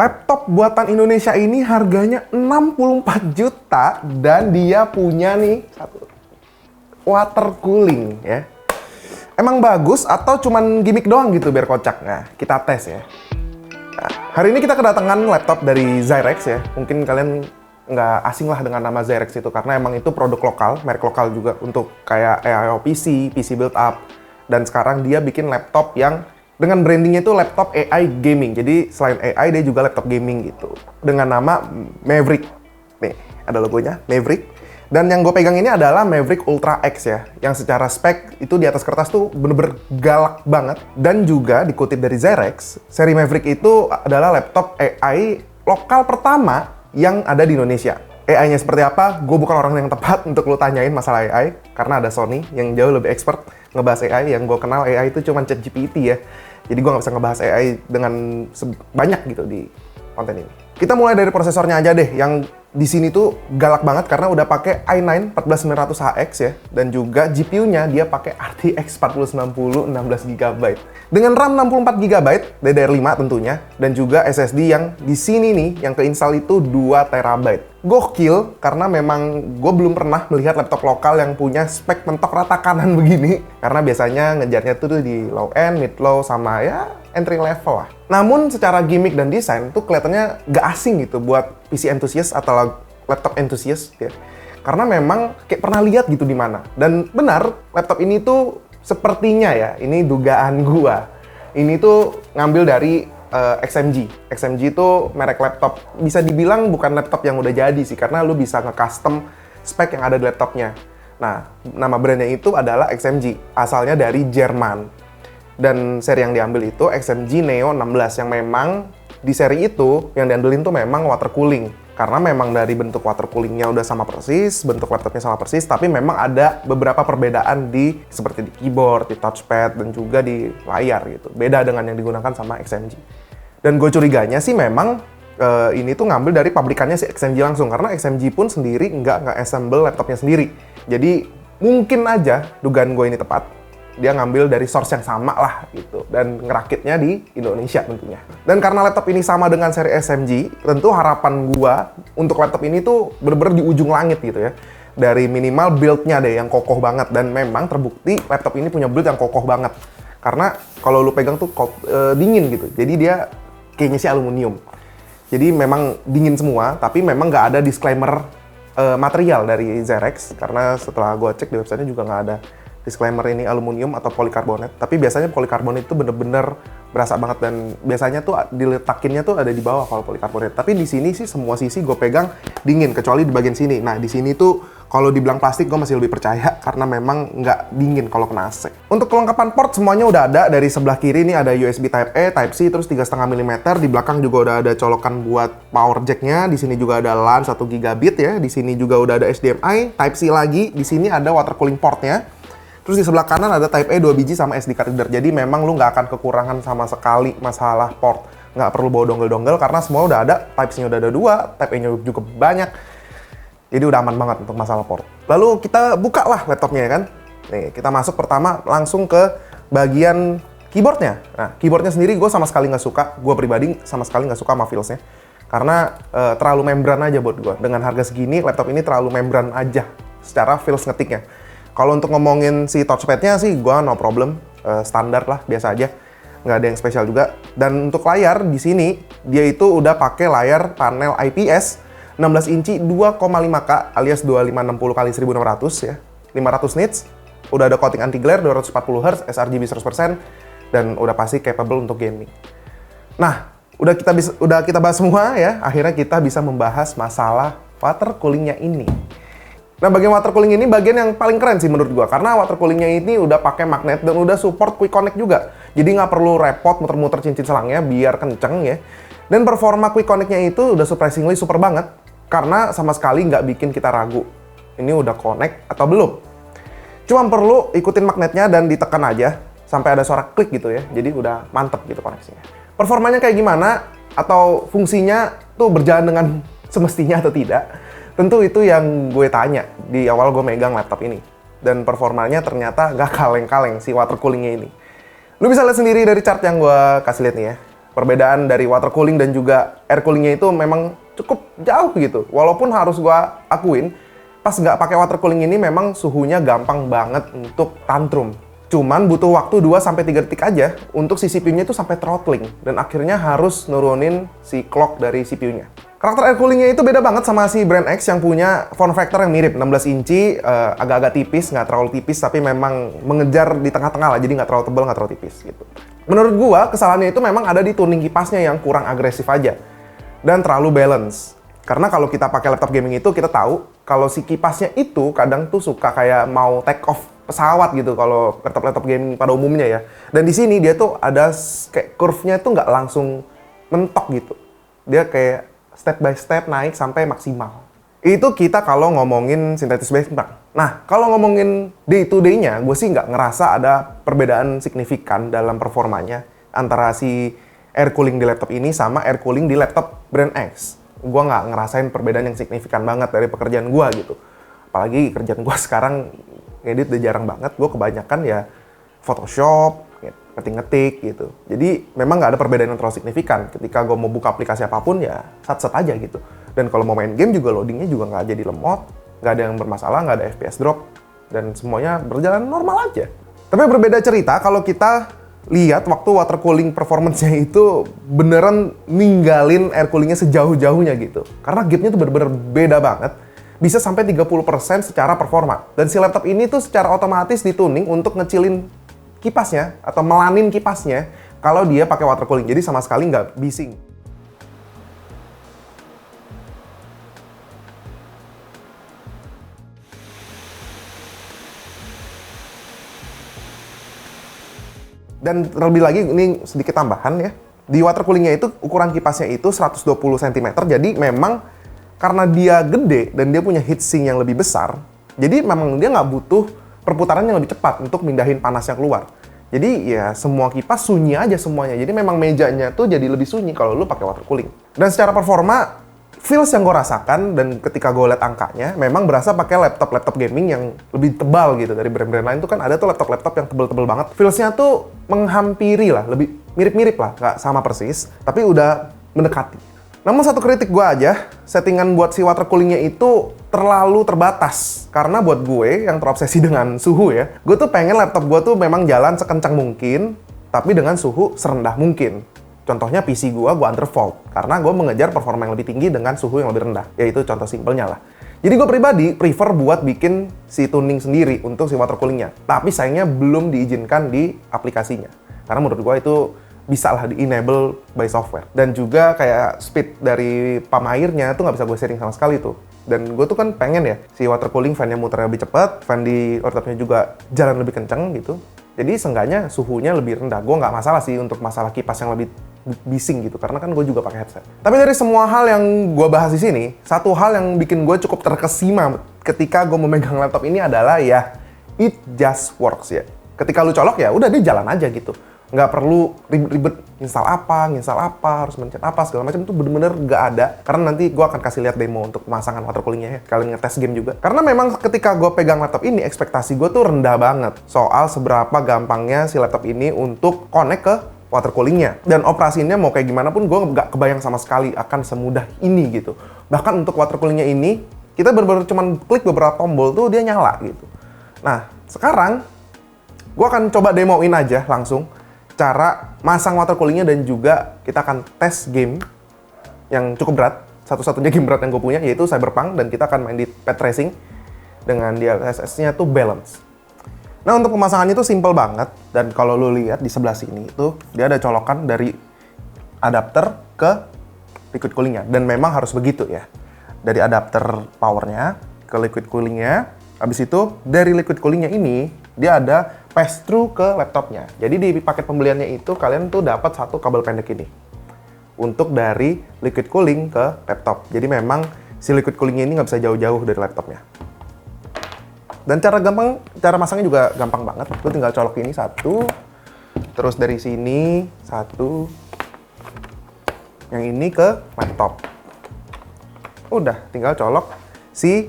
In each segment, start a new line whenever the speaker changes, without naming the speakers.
Laptop buatan Indonesia ini harganya 64 juta dan dia punya nih water cooling ya. Emang bagus atau cuman gimmick doang gitu biar kocak? Nah, kita tes ya. Nah, hari ini kita kedatangan laptop dari Zyrex ya. Mungkin kalian nggak asing lah dengan nama Zyrex itu karena emang itu produk lokal, merek lokal juga untuk kayak AIO PC, PC build up. Dan sekarang dia bikin laptop yang dengan brandingnya itu laptop AI gaming. Jadi selain AI dia juga laptop gaming gitu. Dengan nama Maverick. Nih, ada logonya Maverick. Dan yang gue pegang ini adalah Maverick Ultra X ya. Yang secara spek itu di atas kertas tuh bener-bener galak banget. Dan juga dikutip dari Zyrex, seri Maverick itu adalah laptop AI lokal pertama yang ada di Indonesia. AI-nya seperti apa? Gue bukan orang yang tepat untuk lo tanyain masalah AI. Karena ada Sony yang jauh lebih expert ngebahas AI. Yang gue kenal AI itu cuma ChatGPT ya. Jadi gue nggak bisa ngebahas AI dengan banyak gitu di konten ini. Kita mulai dari prosesornya aja deh, yang di sini tuh galak banget karena udah pakai i9 14900HX ya, dan juga GPU-nya dia pakai RTX 4090 16GB. Dengan RAM 64GB DDR5 tentunya, dan juga SSD yang di sini nih yang keinstall itu 2TB. Gokil karena memang gue belum pernah melihat laptop lokal yang punya spek mentok rata kanan begini, karena biasanya ngejarnya tuh di low end, mid low, sama ya entry level lah. Namun secara gimmick dan desain tuh kelihatannya gak asing gitu buat PC enthusiast atau laptop enthusiast ya. Karena memang kayak pernah lihat gitu di mana. Dan benar, laptop ini tuh sepertinya ya, ini dugaan gua. Ini tuh ngambil dari XMG. XMG itu merek laptop. Bisa dibilang bukan laptop yang udah jadi sih, karena lu bisa nge-custom spek yang ada di laptopnya. Nah, nama brandnya itu adalah XMG. Asalnya dari Jerman. Dan seri yang diambil itu XMG Neo 16 yang memang di seri itu yang diambilin tuh memang water cooling. Karena memang dari bentuk water coolingnya udah sama persis, bentuk laptopnya sama persis, tapi memang ada beberapa perbedaan seperti di keyboard, di touchpad, dan juga di layar gitu. Beda dengan yang digunakan sama XMG. Dan gue curiganya sih memang ini tuh ngambil dari pabrikannya si XMG langsung, karena XMG pun sendiri nggak assemble laptopnya sendiri. Jadi mungkin aja dugaan gue ini tepat. Dia ngambil dari source yang sama lah gitu, dan ngerakitnya di Indonesia tentunya. Dan karena laptop ini sama dengan seri SMG, tentu harapan gua untuk laptop ini tuh bener-bener di ujung langit gitu ya. Dari minimal build-nya deh yang kokoh banget, dan memang terbukti laptop ini punya build yang kokoh banget. Karena kalau lu pegang tuh dingin gitu, jadi dia kayaknya sih aluminium. Jadi memang dingin semua, tapi memang nggak ada disclaimer material dari Zyrex, karena setelah gua cek di website-nya juga nggak ada disclaimer ini aluminium atau polikarbonat. Tapi biasanya polikarbonat itu bener-bener berasa banget, dan biasanya tuh diletakinnya tuh ada di bawah kalau polikarbonat. Tapi di sini sih semua sisi gue pegang dingin, kecuali di bagian sini. Nah di sini tuh kalau dibilang plastik gue masih lebih percaya karena memang nggak dingin kalau kena AC. Untuk kelengkapan port semuanya udah ada. Dari sebelah kiri ini ada USB Type A, Type C, terus 3,5 mm. Di belakang juga udah ada colokan buat power jack-nya. Di sini juga ada LAN 1 gigabit ya. Di sini juga udah ada HDMI, Type C lagi. Di sini ada water cooling port-nya. Terus di sebelah kanan ada Type A 2 biji sama SD card reader. Jadi memang lu nggak akan kekurangan sama sekali masalah port. Nggak perlu bawa dongle-dongle karena semua udah ada. Type-C-nya udah ada 2, Type A-nya juga banyak. Jadi udah aman banget untuk masalah port. Lalu kita buka lah laptopnya ya kan. Nih, kita masuk pertama langsung ke bagian keyboardnya. Nah, keyboardnya sendiri gue sama sekali nggak suka. Gue pribadi sama sekali nggak suka sama feels-nya. Karena terlalu membran aja buat gue. Dengan harga segini, laptop ini terlalu membran aja secara feels ngetiknya. Kalau untuk ngomongin si touchpad-nya sih, gue no problem, standar lah, biasa aja, nggak ada yang spesial juga. Dan untuk layar di sini, dia itu udah pakai layar panel IPS 16 inci 2,5K alias 2560x1600 ya, 500 nits, udah ada coating anti glare 240Hz, sRGB 100%, dan udah pasti capable untuk gaming. Nah, udah kita bahas semua ya, akhirnya kita bisa membahas masalah water coolingnya ini. Nah, bagian water cooling ini bagian yang paling keren sih menurut gua, karena water coolingnya ini udah pakai magnet dan udah support quick connect juga. Jadi nggak perlu repot muter-muter cincin selangnya biar kenceng ya. Dan performa quick connect-nya itu udah surprisingly super banget, karena sama sekali nggak bikin kita ragu ini udah connect atau belum. Cuma perlu ikutin magnetnya dan ditekan aja sampai ada suara klik gitu ya. Jadi udah mantep gitu koneksinya. Performanya kayak gimana atau fungsinya tuh berjalan dengan semestinya atau tidak? Tentu itu yang gue tanya di awal gue megang laptop ini. Dan performanya ternyata gak kaleng-kaleng si water coolingnya ini. Lu bisa lihat sendiri dari chart yang gue kasih lihat nih ya. Perbedaan dari water cooling dan juga air coolingnya itu memang cukup jauh gitu. Walaupun harus gua akuin, pas nggak pakai water cooling ini memang suhunya gampang banget untuk tantrum. Cuman butuh waktu 2-3 detik aja untuk si CPU-nya itu sampai throttling. Dan akhirnya harus nurunin si clock dari CPU-nya. Karakter air coolingnya itu beda banget sama si Brand X yang punya form factor yang mirip. 16 inci, agak-agak tipis, nggak terlalu tipis, tapi memang mengejar di tengah-tengah lah. Jadi nggak terlalu tebal, nggak terlalu tipis gitu. Menurut gua, kesalahannya itu memang ada di tuning kipasnya yang kurang agresif aja. Dan terlalu balance. Karena kalau kita pakai laptop gaming itu, kita tahu kalau si kipasnya itu kadang tuh suka kayak mau take off pesawat gitu kalau laptop gaming pada umumnya ya. Dan di sini dia tuh ada kayak curve-nya tuh nggak langsung mentok gitu. Dia kayak step by step naik sampai maksimal. Itu kita kalau ngomongin synthesis benchmark. Nah, kalau ngomongin day to day-nya, gue sih nggak ngerasa ada perbedaan signifikan dalam performanya antara si air cooling di laptop ini sama air cooling di laptop Brand X. Gue nggak ngerasain perbedaan yang signifikan banget dari pekerjaan gue gitu. Apalagi kerjaan gue sekarang ngedit udah jarang banget, gue kebanyakan ya Photoshop, ngetik-ngetik gitu. Jadi memang nggak ada perbedaan yang terlalu signifikan. Ketika gue mau buka aplikasi apapun ya sat-sat aja gitu. Dan kalau mau main game juga loadingnya juga nggak jadi lemot, nggak ada yang bermasalah, nggak ada FPS drop, dan semuanya berjalan normal aja. Tapi berbeda cerita kalau kita lihat waktu water cooling performance-nya itu beneran ninggalin air coolingnya sejauh-jauhnya gitu. Karena gapnya tuh bener-bener beda banget. Bisa sampai 30% secara performa. Dan si laptop ini tuh secara otomatis dituning untuk ngecilin kipasnya atau melanin kipasnya kalau dia pakai water cooling. Jadi sama sekali nggak bising. Dan terlebih lagi ini sedikit tambahan ya. Di water coolingnya itu ukuran kipasnya itu 120 cm. Jadi memang karena dia gede dan dia punya heatsink yang lebih besar, jadi memang dia nggak butuh perputaran yang lebih cepat untuk mindahin panasnya keluar. Jadi ya semua kipas sunyi aja semuanya. Jadi memang mejanya tuh jadi lebih sunyi kalau lu pakai water cooling. Dan secara performa, feels yang gue rasakan dan ketika gue liat angkanya, memang berasa pakai laptop gaming yang lebih tebal gitu. Dari brand-brand lain tuh kan ada tuh laptop yang tebel-tebel banget. Feelsnya tuh menghampiri lah, lebih mirip-mirip lah, nggak sama persis, tapi udah mendekati. Namun satu kritik gue aja, settingan buat si water coolingnya itu terlalu terbatas. Karena buat gue yang terobsesi dengan suhu ya, gue tuh pengen laptop gue tuh memang jalan sekencang mungkin, tapi dengan suhu serendah mungkin. Contohnya PC gue undervolt, karena gue mengejar performa yang lebih tinggi dengan suhu yang lebih rendah. Yaitu contoh simpelnya lah. Jadi gue pribadi prefer buat bikin si tuning sendiri untuk si water coolingnya. Tapi sayangnya belum diizinkan di aplikasinya. Karena menurut gue itu bisa lah di-enable by software. Dan juga kayak speed dari pump airnya tuh nggak bisa gue setting sama sekali tuh. Dan gue tuh kan pengen ya, si water cooling fan-nya muter lebih cepat, fan di laptopnya juga jalan lebih kenceng gitu. Jadi seenggaknya suhunya lebih rendah. Gue nggak masalah sih untuk masalah kipas yang lebih bising gitu, karena kan gue juga pakai headset. Tapi dari semua hal yang gue bahas di sini, satu hal yang bikin gue cukup terkesima ketika gue memegang laptop ini adalah ya, it just works ya. Ketika lu colok ya udah dia jalan aja gitu. Nggak perlu ribet-ribet install apa, harus mencet apa, segala macam itu bener-bener nggak ada. Karena nanti gue akan kasih lihat demo untuk pemasangan water coolingnya ya, kalian ngetes game juga. Karena memang ketika gue pegang laptop ini, ekspektasi gue tuh rendah banget soal seberapa gampangnya si laptop ini untuk connect ke water coolingnya. Dan operasinya mau kayak gimana pun gue nggak kebayang sama sekali akan semudah ini gitu. Bahkan untuk water coolingnya ini, kita bener-bener cuman klik beberapa tombol tuh dia nyala gitu. Nah, sekarang gue akan coba demoin aja langsung cara masang water coolingnya dan juga kita akan tes game yang cukup berat. Satu-satunya game berat yang gue punya yaitu Cyberpunk dan kita akan main di Path Tracing dengan DLSS-nya tuh balance. Nah untuk pemasangannya tuh simple banget dan kalau lu lihat di sebelah sini itu dia ada colokan dari adapter ke liquid coolingnya dan memang harus begitu ya. Dari adapter powernya ke liquid coolingnya, habis itu dari liquid coolingnya ini dia ada pass through ke laptopnya. Jadi di paket pembeliannya itu kalian tuh dapat satu kabel pendek ini untuk dari liquid cooling ke laptop. Jadi memang si liquid coolingnya ini nggak bisa jauh-jauh dari laptopnya. Dan cara masangnya juga gampang banget. Lu tinggal colok ini satu, terus dari sini satu, yang ini ke laptop. Udah, tinggal colok si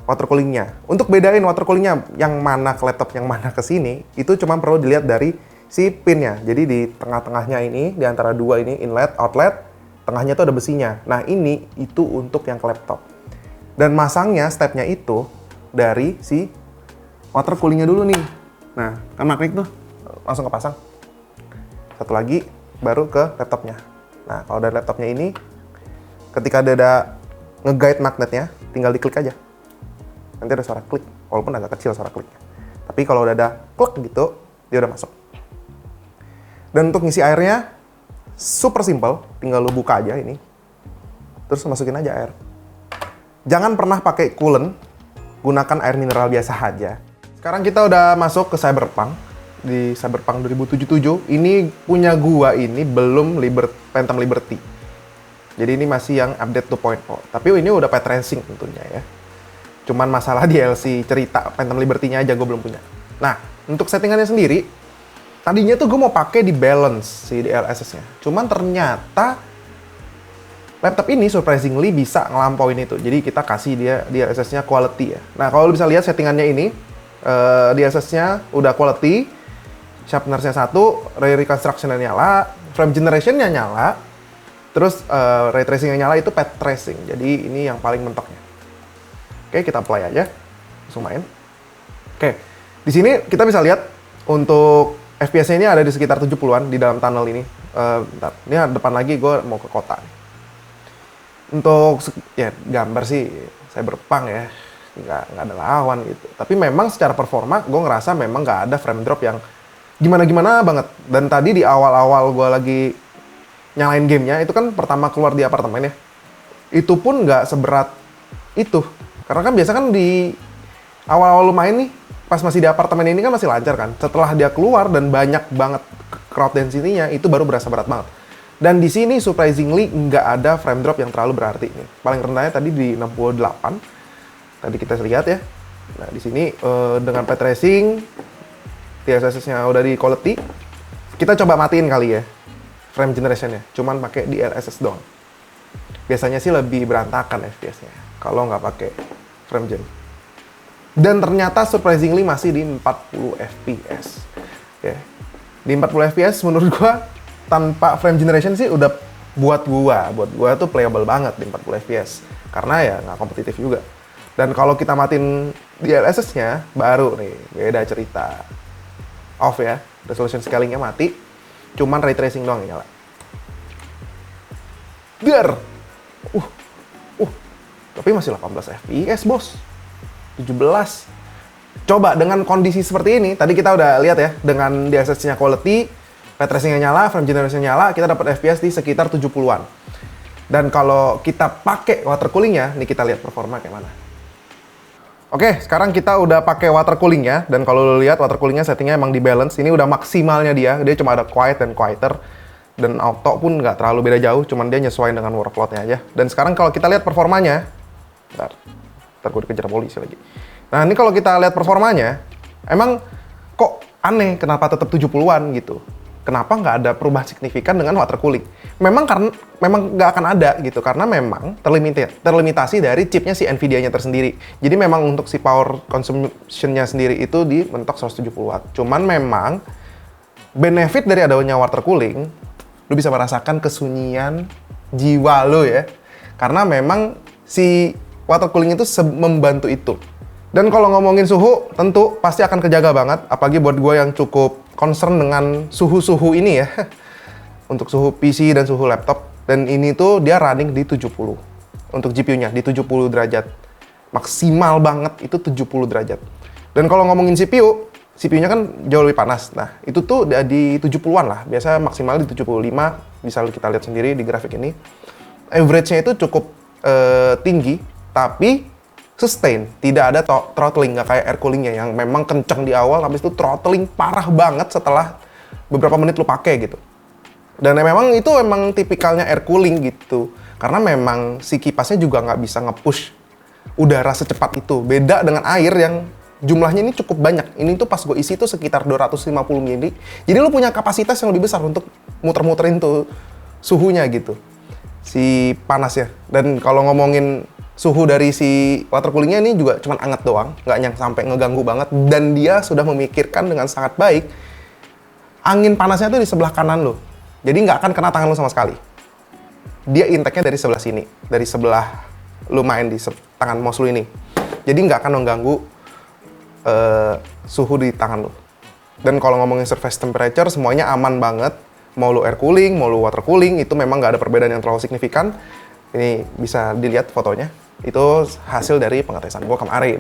water coolingnya. Untuk bedain water coolingnya yang mana ke laptop, yang mana ke sini, itu cuma perlu dilihat dari si pinnya. Jadi di tengah-tengahnya ini, di antara dua ini, inlet, outlet, tengahnya tuh ada besinya. Nah ini itu untuk yang ke laptop. Dan masangnya, stepnya itu dari si water coolingnya dulu nih. Nah, kan magnet tuh langsung kepasang. Satu lagi, baru ke laptopnya. Nah, kalau dari laptopnya ini, ketika ada nge-guide magnetnya, tinggal diklik aja. Nanti ada suara klik, walaupun agak kecil suara kliknya. Tapi kalau udah ada klik gitu, dia udah masuk. Dan untuk ngisi airnya, super simple, tinggal lu buka aja ini. Terus masukin aja air. Jangan pernah pakai coolant, gunakan air mineral biasa aja. Sekarang kita udah masuk ke Cyberpunk. Di Cyberpunk 2077, ini punya gua ini belum Phantom Liberty. Jadi ini masih yang update 2.0. Tapi ini udah path tracing tentunya ya. Cuman masalah DLC cerita Phantom Liberty-nya aja gue belum punya. Nah, untuk settingannya sendiri, tadinya tuh gue mau pakai di balance si DLSS-nya. Cuman ternyata laptop ini surprisingly bisa ngelampauin itu. Jadi kita kasih dia DLSS-nya quality ya. Nah, kalau lu bisa lihat settingannya ini, DLSS-nya udah quality, sharpness-nya 1, ray reconstruction-nya nyala, frame generation-nya nyala, terus ray tracing-nya nyala itu path tracing. Jadi ini yang paling mentoknya. Oke, kita apply aja. Langsung main. Oke, di sini kita bisa lihat untuk FPS-nya ini ada di sekitar 70-an di dalam tunnel ini. Bentar. Ini depan lagi gue mau ke kota. Untuk ya gambar sih Cyberpunk ya, nggak ada lawan gitu. Tapi memang secara performa gue ngerasa memang nggak ada frame drop yang gimana-gimana banget. Dan tadi di awal-awal gue lagi nyalain gamenya, itu kan pertama keluar di apartemen ya. Itu pun nggak seberat itu. Karena kan biasa kan di awal-awal lu main nih, pas masih di apartemen ini kan masih lancar kan. Setelah dia keluar dan banyak banget crowd density-nya, itu baru berasa berat banget. Dan di sini surprisingly nggak ada frame drop yang terlalu berarti. Nih. Paling rendahnya tadi di 68. Tadi kita lihat ya. Nah di sini dengan path tracing, DLSS-nya udah di quality. Kita coba matiin kali ya frame generation-nya. Cuman pakai DLSS doang. Biasanya sih lebih berantakan FPS-nya kalau nggak pakai frame gen. Dan ternyata surprisingly masih di 40 fps. Ya. Di 40 fps menurut gua tanpa frame generation sih udah buat gua tuh playable banget di 40 fps. Karena ya nggak kompetitif juga. Dan kalau kita matiin DLSS-nya baru nih beda cerita. Off ya, resolution scaling-nya mati. Cuman ray tracing doang yang nyala. Tapi masih 18 fps, bos. 17. Coba dengan kondisi seperti ini, tadi kita udah lihat ya, dengan DLSS-nya quality, ray tracing-nya nyala, frame generation nyala, kita dapat FPS di sekitar 70-an. Dan kalau kita pakai water cooling-nya, nih kita lihat performa kayak mana. Oke, sekarang kita udah pakai water cooling-nya, dan kalau lo lihat water cooling-nya settingnya emang di balance. Ini udah maksimalnya dia cuma ada quiet dan quieter. Dan auto pun nggak terlalu beda jauh, cuman dia nyesuaiin dengan workload-nya aja. Dan sekarang kalau kita lihat performanya, ntar gue dikejar polisi lagi. Nah ini kalau kita lihat performanya, emang kok aneh kenapa tetap 70-an gitu. Kenapa nggak ada perubahan signifikan dengan water cooling? Memang nggak akan ada gitu, karena memang terlimitasi dari chipnya si Nvidia-nya tersendiri. Jadi memang untuk si power consumption-nya sendiri itu di mentok 170 watt. Cuman memang benefit dari adanya water cooling, lu bisa merasakan kesunyian jiwa lu ya. Karena memang si water cooling itu membantu itu. Dan kalau ngomongin suhu, tentu pasti akan kejaga banget. Apalagi buat gue yang cukup concern dengan suhu-suhu ini ya. Untuk suhu PC dan suhu laptop. Dan ini tuh dia running di 70. Untuk GPU-nya, di 70 derajat. Maksimal banget itu 70 derajat. Dan kalau ngomongin CPU-nya kan jauh lebih panas. Nah, itu tuh di 70-an lah. Biasa maksimal di 75. Bisa kita lihat sendiri di grafik ini. Average-nya itu cukup tinggi. Tapi sustain, tidak ada throttling, nggak kayak air coolingnya yang memang kenceng di awal, habis itu throttling parah banget setelah beberapa menit lu pakai gitu. Dan memang itu memang tipikalnya air cooling gitu, karena memang si kipasnya juga nggak bisa nge-push udara secepat itu. Beda dengan air yang jumlahnya ini cukup banyak. Ini tuh pas gue isi tuh sekitar 250 mili. Jadi lu punya kapasitas yang lebih besar untuk muter-muterin tuh suhunya gitu, si panasnya. Dan kalau ngomongin suhu dari si water coolingnya ini juga cuma anget doang, nggak yang sampai ngeganggu banget. Dan dia sudah memikirkan dengan sangat baik angin panasnya tuh di sebelah kanan lo. Jadi nggak akan kena tangan lo sama sekali. Dia intake-nya dari sebelah sini, dari sebelah lo main di tangan mouse lo ini. Jadi nggak akan mengganggu suhu di tangan lo. Dan kalau ngomongin surface temperature, semuanya aman banget. Mau lo air cooling, mau lo water cooling, itu memang nggak ada perbedaan yang terlalu signifikan. Ini bisa dilihat fotonya. Itu hasil dari pengetesan gue kemarin.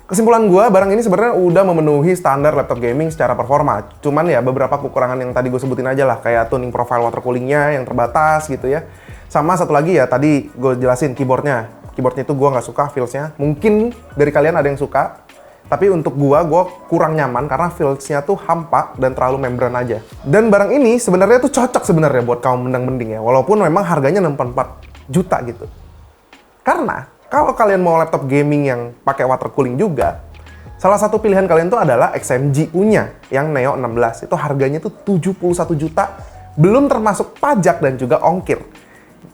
Kesimpulan gue, barang ini sebenarnya udah memenuhi standar laptop gaming secara performa. Cuman ya beberapa kekurangan yang tadi gue sebutin aja lah, kayak tuning profile water coolingnya yang terbatas gitu ya. Sama satu lagi ya, tadi gue jelasin keyboardnya. Keyboardnya itu gue nggak suka feels-nya. Mungkin dari kalian ada yang suka, tapi untuk gue kurang nyaman karena feels-nya tuh hampa dan terlalu membran aja. Dan barang ini sebenarnya tuh cocok sebenarnya buat kaum mendang-mending ya, walaupun memang harganya 64 juta gitu. Karena kalau kalian mau laptop gaming yang pakai water cooling juga, salah satu pilihan kalian tuh adalah XMGU-nya yang Neo 16. Itu harganya tuh 71 juta, belum termasuk pajak dan juga ongkir.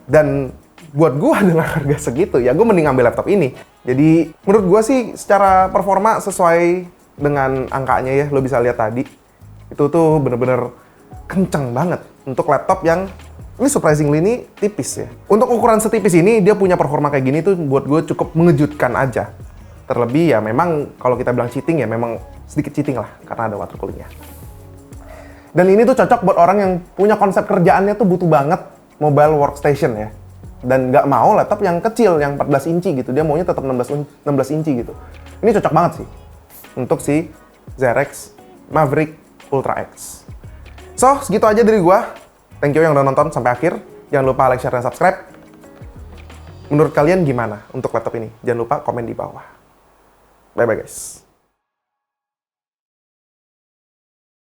Dan buat gua dengan harga segitu, ya gua mending ambil laptop ini. Jadi menurut gua sih secara performa sesuai dengan angkanya ya, lo bisa lihat tadi. Itu tuh bener-bener kenceng banget untuk laptop yang ini surprisingly ini tipis ya. Untuk ukuran setipis ini, dia punya performa kayak gini tuh buat gue cukup mengejutkan aja. Terlebih ya memang kalau kita bilang cheating ya memang sedikit cheating lah, karena ada water coolingnya. Dan ini tuh cocok buat orang yang punya konsep kerjaannya tuh butuh banget mobile workstation ya. Dan nggak mau laptop yang kecil, yang 14 inci gitu. Dia maunya tetap 16 inci gitu. Ini cocok banget sih untuk si Zerex Maverick Ultra X. So, segitu aja dari gua. Thank you yang udah nonton sampai akhir. Jangan lupa like, share, dan subscribe. Menurut kalian gimana untuk laptop ini? Jangan lupa komen di bawah. Bye-bye guys.